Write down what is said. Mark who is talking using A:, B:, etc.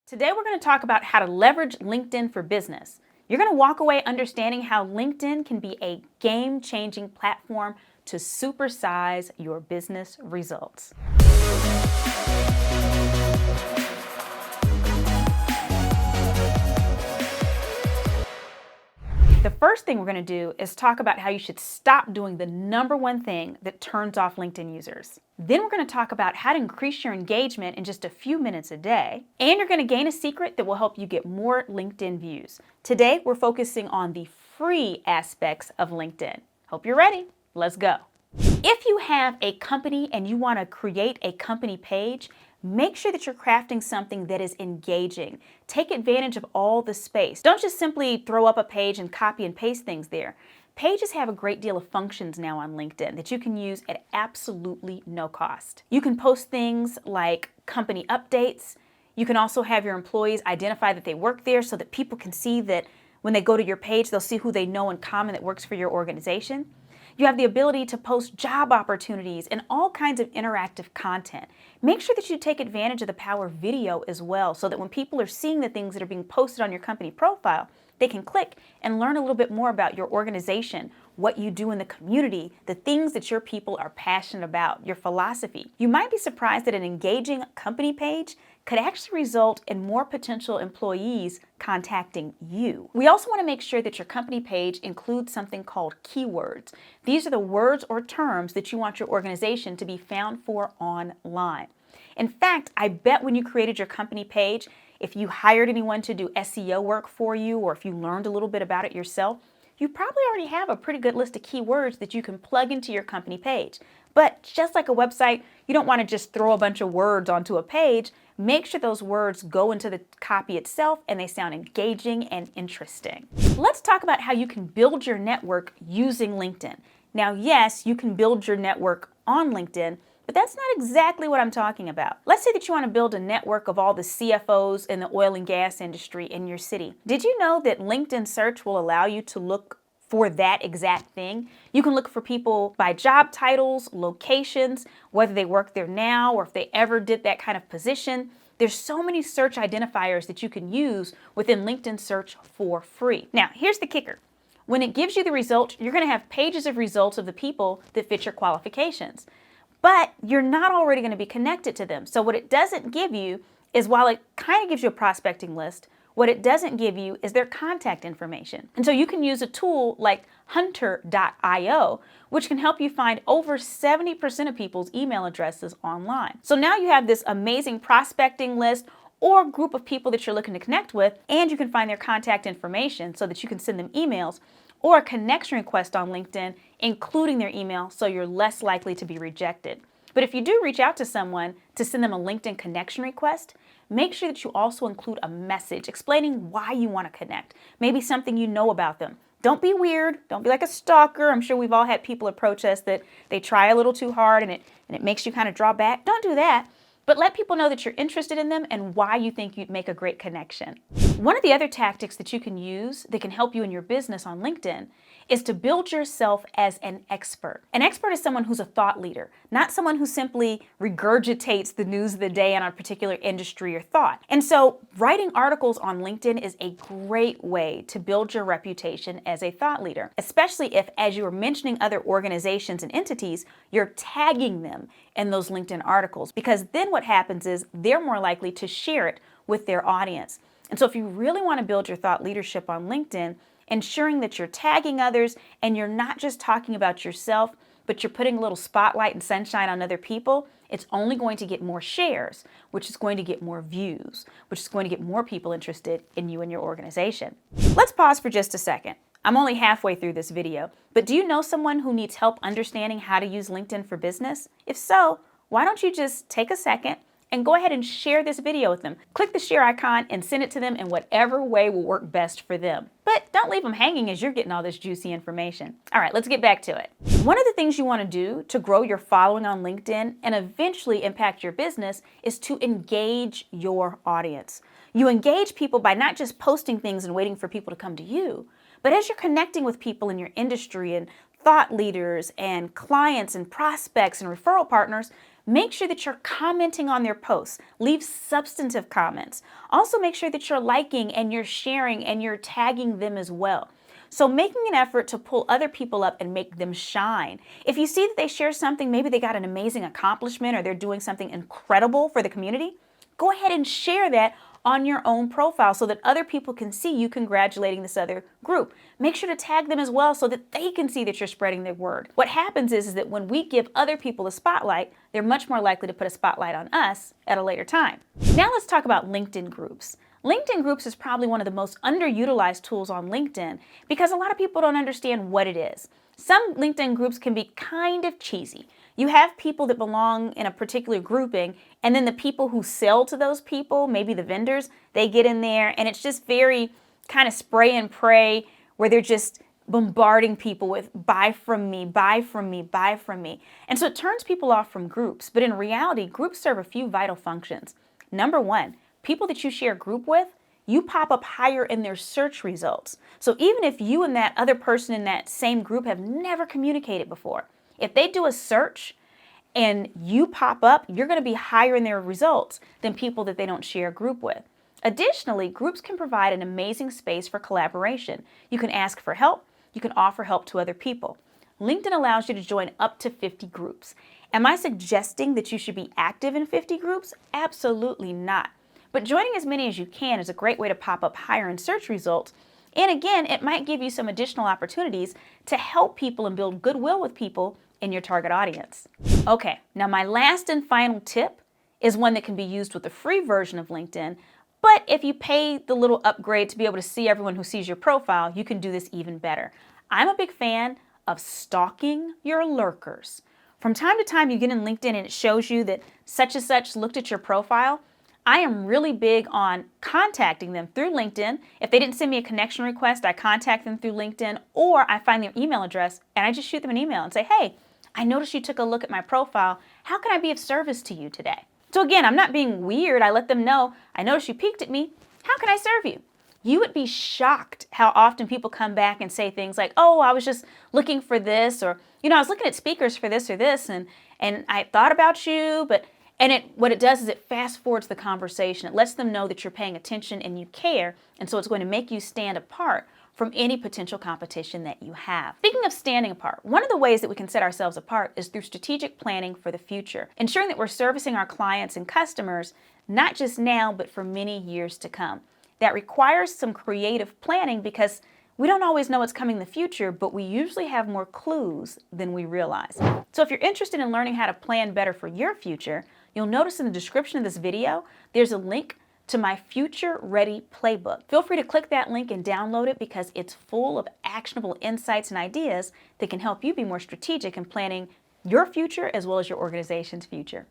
A: Today we're going to talk about how to leverage LinkedIn for business. You're going to walk away understanding how LinkedIn can be a game-changing platform to supersize your business results. The first thing we're going to do is talk about how you should stop doing the number one thing that turns off LinkedIn users. Then we're going to talk about how to increase your engagement in just a few minutes a day. And you're going to gain a secret that will help you get more LinkedIn views. Today, we're focusing on the free aspects of LinkedIn. Hope you're ready. Let's go. If you have a company and you want to create a company page, make sure that you're crafting something that is engaging. Take advantage of all the space. Don't just simply throw up a page and copy and paste things there. Pages have a great deal of functions now on LinkedIn that you can use at absolutely no cost. You can post things like company updates. You can also have your employees identify that they work there so that people can see that when they go to your page, they'll see who they know in common that works for your organization. You have the ability to post job opportunities and all kinds of interactive content. Make sure that you take advantage of the power of video as well so that when people are seeing the things that are being posted on your company profile, they can click and learn a little bit more about your organization, what you do in the community, the things that your people are passionate about, your philosophy. You might be surprised that an engaging company page could actually result in more potential employees contacting you. We also want to make sure that your company page includes something called keywords. These are the words or terms that you want your organization to be found for online. In fact, I bet when you created your company page, if you hired anyone to do SEO work for you, or if you learned a little bit about it yourself, you probably already have a pretty good list of keywords that you can plug into your company page. But just like a website, you don't want to just throw a bunch of words onto a page. Make sure those words go into the copy itself and they sound engaging and interesting. Let's talk about how you can build your network using LinkedIn. Now, yes, you can build your network on LinkedIn, but that's not exactly what I'm talking about. Let's say that you want to build a network of all the CFOs in the oil and gas industry in your city. Did you know that LinkedIn search will allow you to look for that exact thing? You can look for people by job titles, locations, whether they work there now or if they ever did that kind of position. There's so many search identifiers that you can use within LinkedIn search for free. Now, here's the kicker. When it gives you the result, you're going to have pages of results of the people that fit your qualifications. But you're not already going to be connected to them. So what it doesn't give you is, while it kind of gives you a prospecting list, what it doesn't give you is their contact information. And so you can use a tool like hunter.io, which can help you find over 70% of people's email addresses online. So now you have this amazing prospecting list or group of people that you're looking to connect with, and you can find their contact information so that you can send them emails or a connection request on LinkedIn, including their email, so you're less likely to be rejected. But if you do reach out to someone to send them a LinkedIn connection request, make sure that you also include a message explaining why you want to connect, maybe something you know about them. Don't be weird. Don't be like a stalker. I'm sure we've all had people approach us that they try a little too hard and it makes you kind of draw back. Don't do that. But let people know that you're interested in them and why you think you'd make a great connection. One of the other tactics that you can use that can help you in your business on LinkedIn is to build yourself as an expert. An expert is someone who's a thought leader, not someone who simply regurgitates the news of the day on a particular industry or thought. And so writing articles on LinkedIn is a great way to build your reputation as a thought leader, especially if, as you are mentioning other organizations and entities, you're tagging them in those LinkedIn articles, because then what happens is they're more likely to share it with their audience. And so if you really want to build your thought leadership on LinkedIn, ensuring that you're tagging others and you're not just talking about yourself, but you're putting a little spotlight and sunshine on other people, it's only going to get more shares, which is going to get more views, which is going to get more people interested in you and your organization. Let's pause for just a second. I'm only halfway through this video, but do you know someone who needs help understanding how to use LinkedIn for business? If so, why don't you just take a second and go ahead and share this video with them. Click the share icon and send it to them in whatever way will work best for them. But don't leave them hanging as you're getting all this juicy information. All right, let's get back to it. One of the things you want to do to grow your following on LinkedIn and eventually impact your business is to engage your audience. You engage people by not just posting things and waiting for people to come to you, but as you're connecting with people in your industry and thought leaders and clients and prospects and referral partners, Make sure that you're commenting on their posts. Leave substantive comments. Also make sure that you're liking and you're sharing and you're tagging them as well. So making an effort to pull other people up and make them shine. If you see that they share something, maybe they got an amazing accomplishment or they're doing something incredible for the community, go ahead and share that on your own profile so that other people can see you congratulating this other group. Make sure to tag them as well so that they can see that you're spreading the word. What happens is that when we give other people a spotlight, they're much more likely to put a spotlight on us at a later time. Now let's talk about LinkedIn groups. LinkedIn groups is probably one of the most underutilized tools on LinkedIn because a lot of people don't understand what it is. Some LinkedIn groups can be kind of cheesy. You have people that belong in a particular grouping, and then the people who sell to those people, maybe the vendors, they get in there, and it's just very kind of spray and pray where they're just bombarding people with buy from me, buy from me, buy from me. And so it turns people off from groups. But in reality, groups serve a few vital functions. Number one, people that you share a group with, you pop up higher in their search results. So even if you and that other person in that same group have never communicated before, if they do a search and you pop up, you're going to be higher in their results than people that they don't share a group with. Additionally, groups can provide an amazing space for collaboration. You can ask for help. You can offer help to other people. LinkedIn allows you to join up to 50 groups. Am I suggesting that you should be active in 50 groups? Absolutely not. But joining as many as you can is a great way to pop up higher in search results. And again, it might give you some additional opportunities to help people and build goodwill with people in your target audience. Okay, now my last and final tip is one that can be used with the free version of LinkedIn, but if you pay the little upgrade to be able to see everyone who sees your profile, you can do this even better. I'm a big fan of stalking your lurkers. From time to time you get in LinkedIn and it shows you that such and such looked at your profile. I am really big on contacting them through LinkedIn. If they didn't send me a connection request, I contact them through LinkedIn, or I find their email address and I just shoot them an email and say, hey, I noticed you took a look at my profile. How can I be of service to you today? So again, I'm not being weird. I let them know, I noticed you peeked at me. How can I serve you? You would be shocked how often people come back and say things like, oh, I was just looking for this, or, I was looking at speakers for this or this, and I thought about you, what it does is it fast forwards the conversation. It lets them know that you're paying attention and you care, and so it's going to make you stand apart from any potential competition that you have. Speaking of standing apart, one of the ways that we can set ourselves apart is through strategic planning for the future, ensuring that we're servicing our clients and customers not just now, but for many years to come. That requires some creative planning because we don't always know what's coming in the future, but we usually have more clues than we realize. So if you're interested in learning how to plan better for your future, you'll notice in the description of this video, there's a link to my Future Ready Playbook. Feel free to click that link and download it because it's full of actionable insights and ideas that can help you be more strategic in planning your future as well as your organization's future.